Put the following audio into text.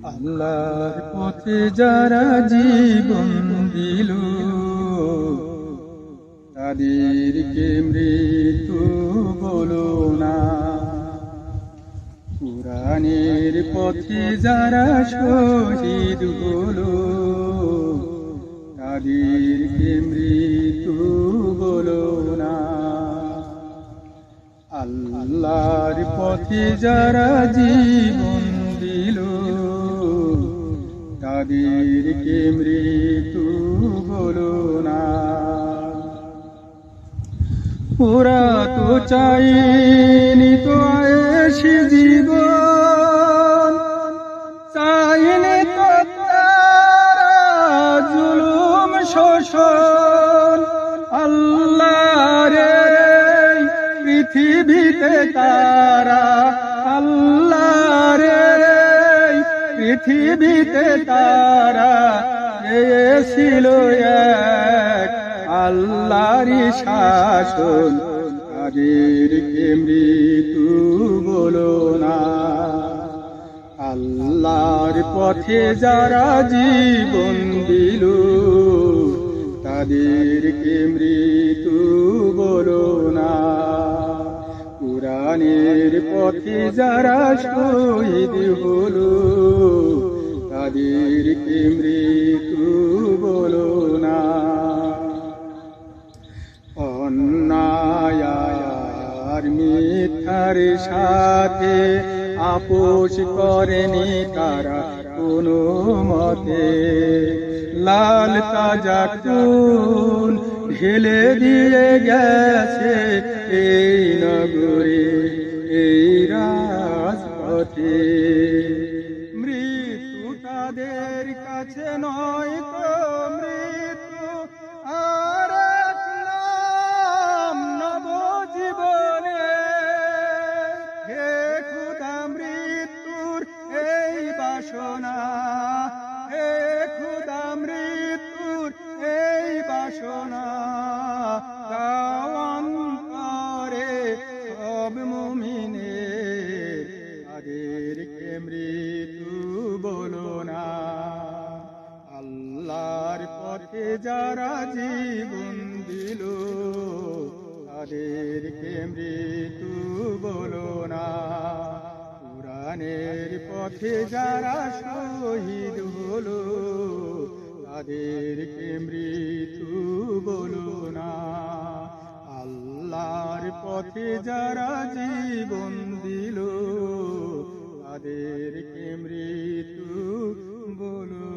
আল্লাহর পথে যারা জীবন দিল তাদেরকে মৃত্যু বলো না। কুরআনের পথে যারা শহীদ হলো তাদেরকে মৃত্যু বলো না। আল্লাহর পথে যারা জীবন দিল তাদেরকে মৃত্যু বলো না। ওরা তো চাইনি তো আয়েশি জীবন, চাইনি তো তারা জুলুম শোষণ। আল্লাহর পৃথিবীতে তারা, আল্লাহর পৃথিবীতে তারা পেয়েছিল এক আল্লাহরই শাসন, তাদেরকে মৃত্যু বলো না। আল্লাহর পথে যারা জীবন দিল তাদেরকে মৃত্যু বলো না। কুরআনের পথে যারা শহীদ হলো তাদেরকে মৃত্যু বলো না। অন্যায় আর মিথ্যার সাথে আপোষ করেনি তারা কোনো মতে। লাল তাজা খুন ঢেলে দিয়ে গেছে এই নগরে, এই রাজপথে। মৃত্যু তাদের কাছে নয় তো মৃত্যু আর এক নাম নবজীবনে। হে খোদা মৃত্যুর এই বাসনা, হে খোদা মৃত্যুর এই বাসনা দাও অন্তরে সব মুমিনের, তাদেরকে মৃত্যু বলো না। আল্লাহর পথে যারা জীবন দিল তাদেরকে মৃত্যু বলো না। কুরআনের পথে যারা শহীদ হলো তাদেরকে মৃত্যু বলো না। আল্লাহর পথে যারা জীবন দিল তাদেরকে মৃত্যু বলো